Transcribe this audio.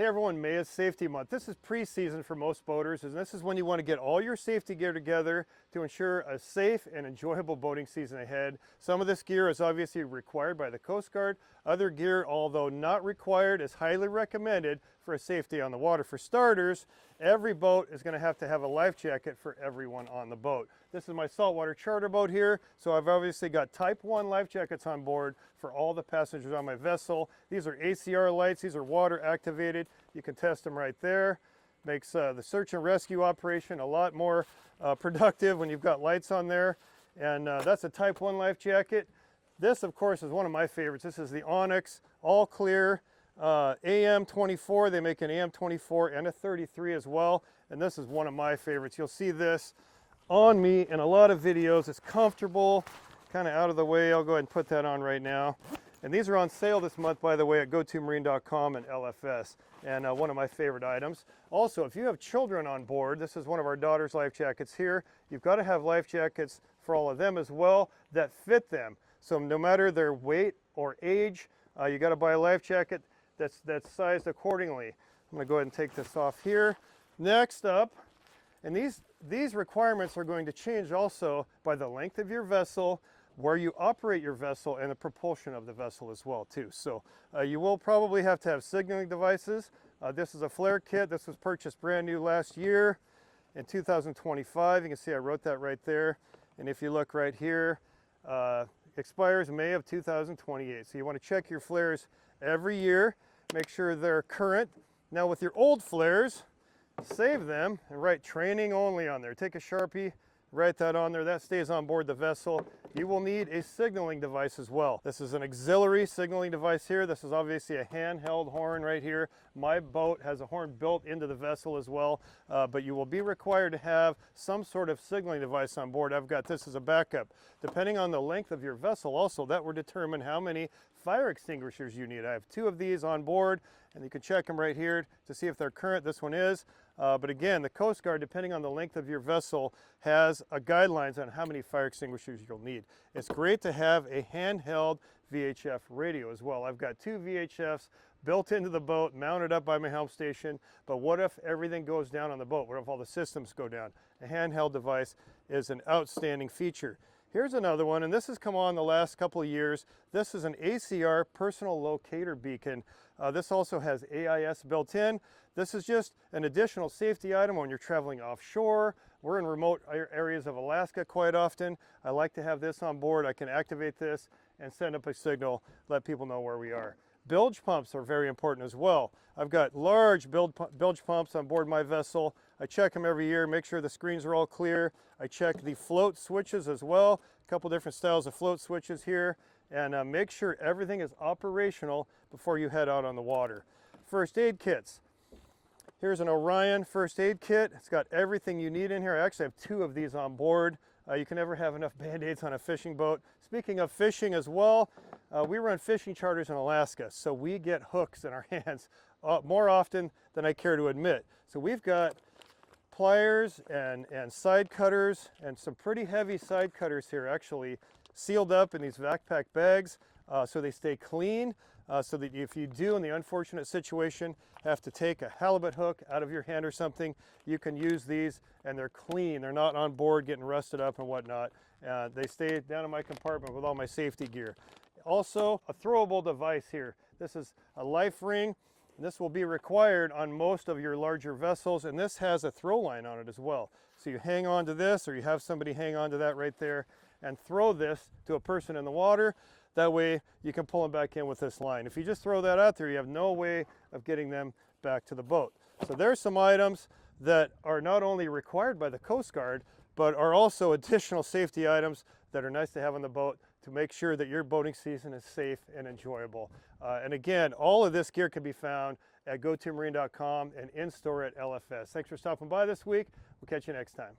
Hey everyone, May is Safety Month. This is pre-season for most boaters, and this is when you want to get all your safety gear together to ensure a safe and enjoyable boating season ahead. Some of this gear is obviously required by the Coast Guard. Other gear, although not required, is highly recommended for a safety on the water. For starters, every boat is going to have a life jacket for everyone on the boat. This is my saltwater charter boat here, so I've obviously got Type 1 life jackets on board for all the passengers on my vessel. These are ACR lights, these are water activated. You can test them right there. Makes the search and rescue operation a lot more productive when you've got lights on there. And that's a Type 1 life jacket. This, of course, is one of my favorites. This is the Onyx, all clear, AM24. They make an AM24 and a 33 as well. And this is one of my favorites. You'll see this on me in a lot of videos. It's comfortable, kind of out of the way. I'll go ahead and put that on right now. And these are on sale this month, by the way, at GoToMarine.com and LFS. And one of my favorite items. Also, if you have children on board, this is one of our daughter's life jackets here. You've got to have life jackets for all of them as well that fit them. So no matter their weight or age, you got to buy a life jacket that's sized accordingly. I'm going to go ahead and take this off here. Next up, and these requirements are going to change also by the length of your vessel, where you operate your vessel, and the propulsion of the vessel as well too. So you will probably have to have signaling devices. This is a flare kit. This was purchased brand new last year in 2025. You can see I wrote that right there. And if you look right here, expires May of 2028. So you want to check your flares every year, make sure they're current. Now with your old flares, save them and write training only on there. Take a Sharpie, write that on there. That stays on board the vessel. You will need a signaling device as well. This is an auxiliary signaling device here. This is obviously a handheld horn right here. My boat has a horn built into the vessel as well, but you will be required to have some sort of signaling device on board. I've got this as a backup. Depending on the length of your vessel also, that will determine how many fire extinguishers you need. I have 2 of these on board, and you can check them right here to see if they're current. This one is. But again, the Coast Guard, depending on the length of your vessel, has guidelines on how many fire extinguishers you'll need. It's great to have a handheld VHF radio as well. I've got 2 VHFs built into the boat, mounted up by my helm station. But what if everything goes down on the boat? What if all the systems go down? A handheld device is an outstanding feature. Here's another one, and this has come on the last couple of years. This is an ACR personal locator beacon. This also has AIS built in. This is just an additional safety item when you're traveling offshore. We're in remote areas of Alaska quite often. I like to have this on board. I can activate this and send up a signal, let people know where we are. Bilge pumps are very important as well. I've got large bilge pumps on board my vessel. I check them every year, make sure the screens are all clear. I check the float switches as well. A couple different styles of float switches here. And make sure everything is operational before you head out on the water. First aid kits. Here's an Orion first aid kit. It's got everything you need in here. I actually have 2 of these on board. You can never have enough Band-Aids on a fishing boat. Speaking of fishing as well, we run fishing charters in Alaska, so we get hooks in our hands more often than I care to admit. So we've got pliers and side cutters, and some pretty heavy side cutters here, actually sealed up in these backpack bags so they stay clean, so that if you do, in the unfortunate situation, have to take a halibut hook out of your hand or something, you can use these and they're clean. They're not on board getting rusted up and whatnot. They stay down in my compartment with all my safety gear. Also, a throwable device here. This is a life ring. This will be required on most of your larger vessels, and this has a throw line on it as well. So you hang on to this, or you have somebody hang on to that right there and throw this to a person in the water. That way you can pull them back in with this line. If you just throw that out there, you have no way of getting them back to the boat. So there's some items that are not only required by the Coast Guard, but are also additional safety items that are nice to have on the boat to make sure that your boating season is safe and enjoyable. And again, all of this gear can be found at GoToMarine.com and in store at LFS. Thanks for stopping by this week. We'll catch you next time.